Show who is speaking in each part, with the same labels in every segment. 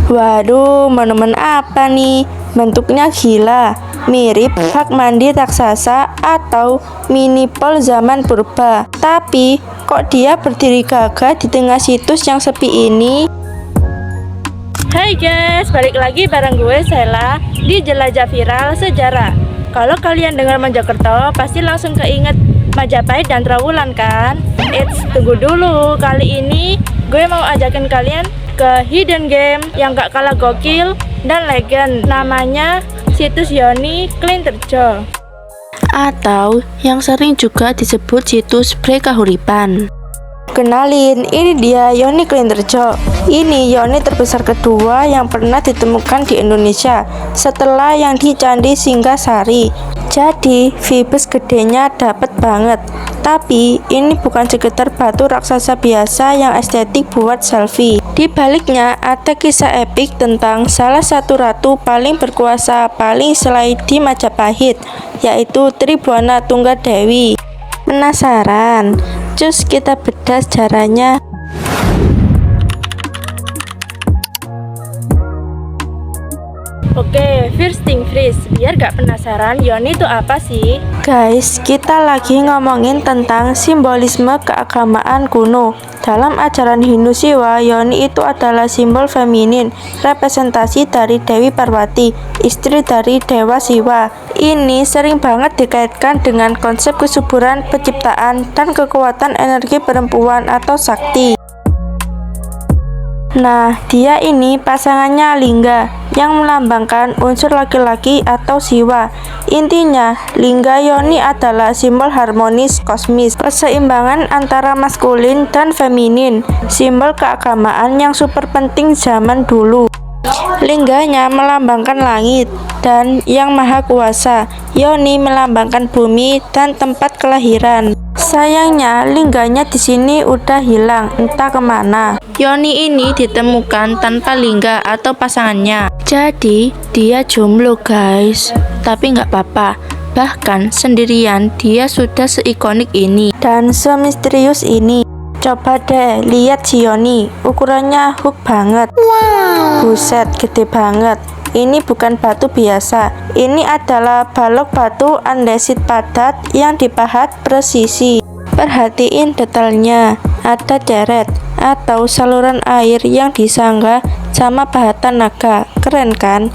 Speaker 1: Waduh, monumen apa nih? Bentuknya gila, mirip bak mandi raksasa atau mini pol zaman purba. Tapi, kok dia berdiri gagah di tengah situs yang sepi ini?
Speaker 2: Hai guys, balik lagi bareng gue Sela di Jelajah Viral Sejarah. Kalau kalian dengar Mojokerto, pasti langsung keinget Majapahit dan Trowulan kan? Eits, tunggu dulu. Kali ini gue mau ajakin kalian ke hidden game yang gak kalah gokil dan legend. Namanya situs Yoni Klinterjo,
Speaker 1: Atau yang sering juga disebut situs Bre Kahuripan. Kenalin, ini dia Yoni Klinterjo. Ini yoni terbesar kedua yang pernah ditemukan di Indonesia setelah yang di Candi Singgasari. Jadi, vibes gedenya dapet banget. Tapi, ini bukan sekedar batu raksasa biasa yang estetik buat selfie. Di baliknya ada kisah epik tentang salah satu ratu paling berkuasa paling selai di Majapahit, yaitu Tribhuwana Tunggadewi. Penasaran? Cus kita bedah sejarahnya.
Speaker 2: Oke, first thing first, biar gak penasaran, Yoni itu apa sih?
Speaker 1: Guys, kita lagi ngomongin tentang simbolisme keagamaan kuno. Dalam ajaran Hindu Siwa, Yoni itu adalah simbol feminin, representasi dari Dewi Parwati, istri dari Dewa Siwa. Ini sering banget dikaitkan dengan konsep kesuburan penciptaan dan kekuatan energi perempuan atau sakti. Nah, dia ini pasangannya Lingga yang melambangkan unsur laki-laki atau Siwa. Intinya, Lingga Yoni adalah simbol harmonis kosmis, keseimbangan antara maskulin dan feminin, simbol keagamaan yang super penting zaman dulu. Lingganya melambangkan langit dan yang maha kuasa. Yoni melambangkan bumi dan tempat kelahiran. Sayangnya, lingganya di sini udah hilang, entah kemana. Yoni ini ditemukan tanpa lingga atau pasangannya. Jadi, dia jomblo guys. Tapi nggak apa-apa. Bahkan sendirian dia sudah seikonik ini dan semisterius ini. Coba deh lihat si Yoni, ukurannya hook banget. Wow. Buset, gede banget. Ini bukan batu biasa. Ini adalah balok batu andesit padat yang dipahat presisi. Perhatiin detailnya. Ada deret atau saluran air yang disangga sama pahatan naga. Keren kan?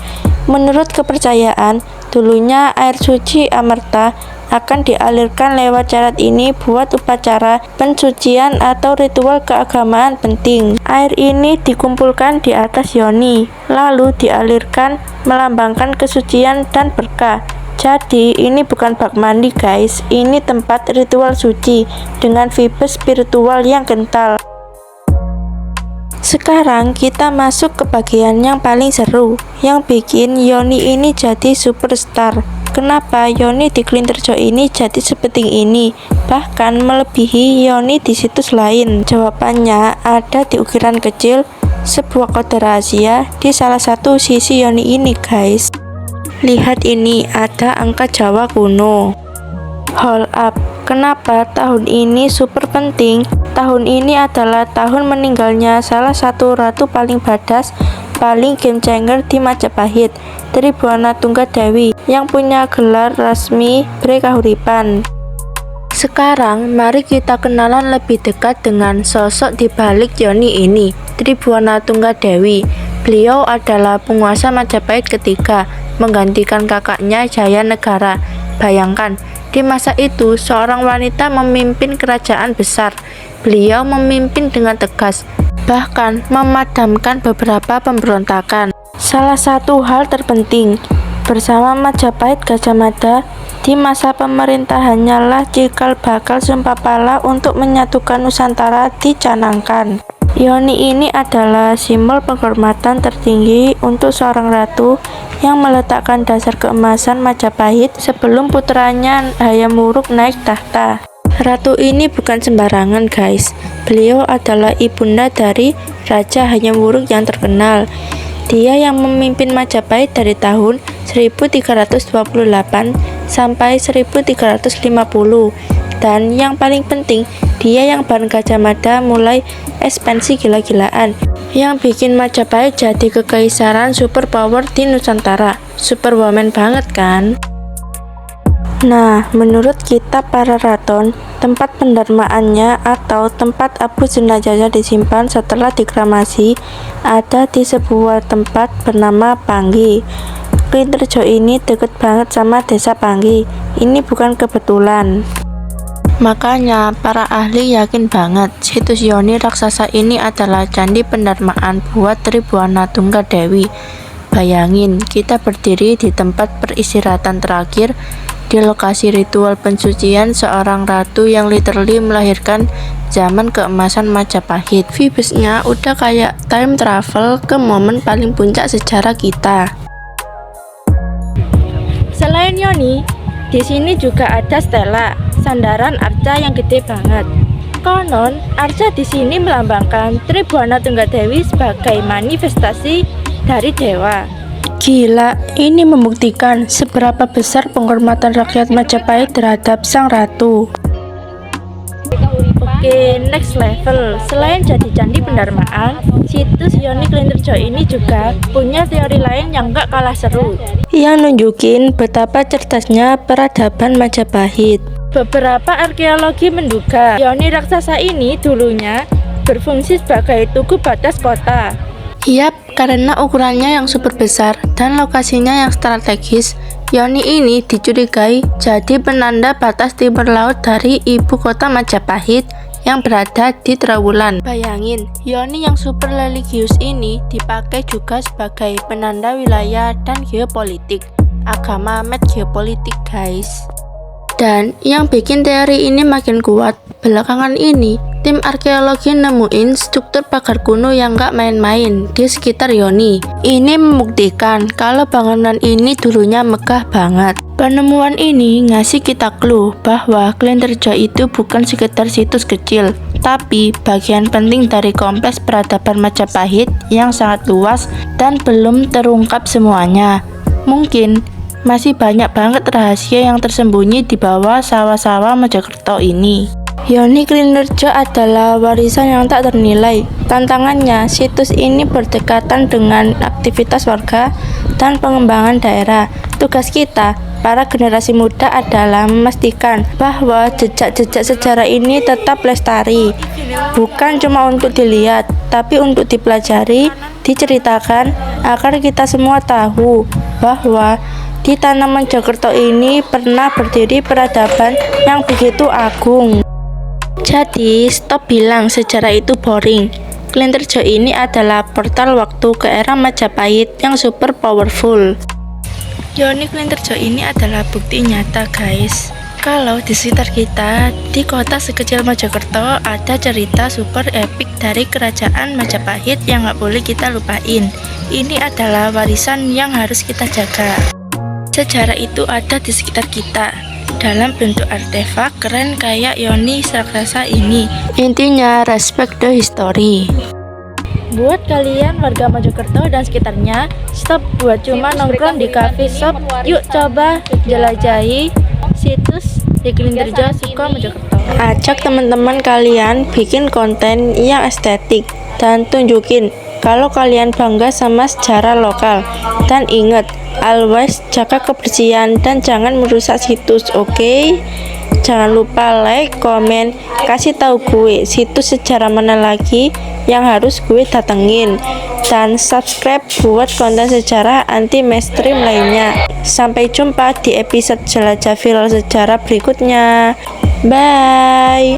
Speaker 1: Menurut kepercayaan, dulunya air suci Amerta akan dialirkan lewat carat ini buat upacara pensucian atau ritual keagamaan penting. Air ini dikumpulkan di atas Yoni, lalu dialirkan melambangkan kesucian dan berkah. Jadi ini bukan bak mandi guys, ini tempat ritual suci dengan vibes spiritual yang kental. Sekarang kita masuk ke bagian yang paling seru, yang bikin Yoni ini jadi superstar. Kenapa Yoni di Klinterjo ini jadi sepenting ini, bahkan melebihi Yoni di situs lain? Jawabannya ada di ukiran kecil, sebuah kode rahasia di salah satu sisi Yoni ini guys. Lihat ini, ada angka Jawa kuno. Hold up, kenapa tahun ini super penting? Tahun ini adalah tahun meninggalnya salah satu ratu paling badas, paling game changer di Majapahit, Tribhuwana Tunggadewi, yang punya gelar resmi Bre Kahuripan. Sekarang mari kita kenalan lebih dekat dengan sosok di balik Yoni ini, Tribhuwana Tunggadewi. Beliau adalah penguasa Majapahit ketiga, menggantikan kakaknya Jayanegara. Bayangkan, di masa itu seorang wanita memimpin kerajaan besar. Beliau memimpin dengan tegas, bahkan memadamkan beberapa pemberontakan. Salah satu hal terpenting, bersama Majapahit Gajah Mada di masa pemerintahannya lah cikal bakal Sumpapala untuk menyatukan Nusantara dicanangkan. Yoni ini adalah simbol penghormatan tertinggi untuk seorang ratu yang meletakkan dasar keemasan Majapahit sebelum putranya Hayam Wuruk naik tahta. Ratu ini bukan sembarangan guys. Beliau adalah ibunda dari Raja Hayam Wuruk yang terkenal. Dia yang memimpin Majapahit dari tahun 1328 sampai 1350. Dan yang paling penting, dia yang bareng Gajah Mada mulai ekspansi gila-gilaan yang bikin Majapahit jadi kekaisaran superpower di Nusantara. Superwoman banget kan? Nah, menurut kita para raton, tempat pendarmaannya atau tempat abu jenazahnya disimpan setelah dikremasi ada di sebuah tempat bernama Panggi. Klinterjo ini deket banget sama desa Panggi. Ini bukan kebetulan. Makanya para ahli yakin banget situs Yoni Raksasa ini adalah candi pendarmaan buat Tribuana Tunggadewi. Bayangin, kita berdiri di tempat peristirahatan terakhir di lokasi ritual pensucian seorang ratu yang literally melahirkan zaman keemasan Majapahit. Vibesnya udah kayak time travel ke momen paling puncak sejarah kita.
Speaker 2: Selain Yoni, di sini juga ada stela, sandaran arca yang gede banget. Konon, arca di sini melambangkan Tribuana Tunggadewi sebagai manifestasi dari dewa.
Speaker 1: Gila, ini membuktikan seberapa besar penghormatan rakyat Majapahit terhadap sang ratu.
Speaker 2: Oke, next level. Selain jadi candi pendarmaan, situs Yoni Klinterjo ini juga punya teori lain yang gak kalah seru,
Speaker 1: yang nunjukin betapa cerdasnya peradaban Majapahit.
Speaker 2: Beberapa arkeologi menduga Yoni Raksasa ini dulunya berfungsi sebagai tugu batas kota.
Speaker 1: Yap, karena ukurannya yang super besar dan lokasinya yang strategis, Yoni ini dicurigai jadi penanda batas timur laut dari ibu kota Majapahit yang berada di Trowulan. Bayangin, Yoni yang super religius ini dipakai juga sebagai penanda wilayah dan geopolitik. Agama met geopolitik, guys. Dan yang bikin teori ini makin kuat, belakangan ini tim arkeologi nemuin struktur pagar kuno yang gak main-main di sekitar Yoni. Ini membuktikan kalau bangunan ini dulunya megah banget. Penemuan ini ngasih kita clue bahwa Klinterjo itu bukan sekedar situs kecil, tapi bagian penting dari kompleks peradaban Majapahit yang sangat luas dan belum terungkap semuanya. Mungkin masih banyak banget rahasia yang tersembunyi di bawah sawah-sawah Mojokerto ini. Yoni Klinterjo adalah warisan yang tak ternilai. Tantangannya, situs ini berdekatan dengan aktivitas warga dan pengembangan daerah. Tugas kita, para generasi muda adalah memastikan bahwa jejak-jejak sejarah ini tetap lestari. Bukan cuma untuk dilihat, tapi untuk dipelajari, diceritakan, agar kita semua tahu bahwa di tanah Mojokerto ini pernah berdiri peradaban yang begitu agung. Jadi, stop bilang sejarah itu boring. Klinterjo ini adalah portal waktu ke era Majapahit yang super powerful. Yoni Klinterjo ini adalah bukti nyata, guys. Kalau di sekitar kita, di kota sekecil Mojokerto, ada cerita super epic dari kerajaan Majapahit yang gak boleh kita lupain. Ini adalah warisan yang harus kita jaga. Sejarah itu ada di sekitar kita, dalam bentuk artefak keren kayak Yoni Raksasa ini. Intinya, respect the history.
Speaker 2: Buat kalian warga Mojokerto dan sekitarnya, stop buat cuma nongkrong di cafe shop. Yuk coba jelajahi situs di Klinterjo Suko Mojokerto.
Speaker 1: Ajak teman-teman kalian bikin konten yang estetik dan tunjukin kalau kalian bangga sama sejarah lokal. Dan ingat, always jaga kebersihan dan jangan merusak situs, oke? Jangan lupa like, komen, kasih tahu gue situs sejarah mana lagi yang harus gue datengin, dan subscribe buat konten sejarah anti mainstream lainnya. Sampai jumpa di episode jelajah viral sejarah berikutnya. Bye.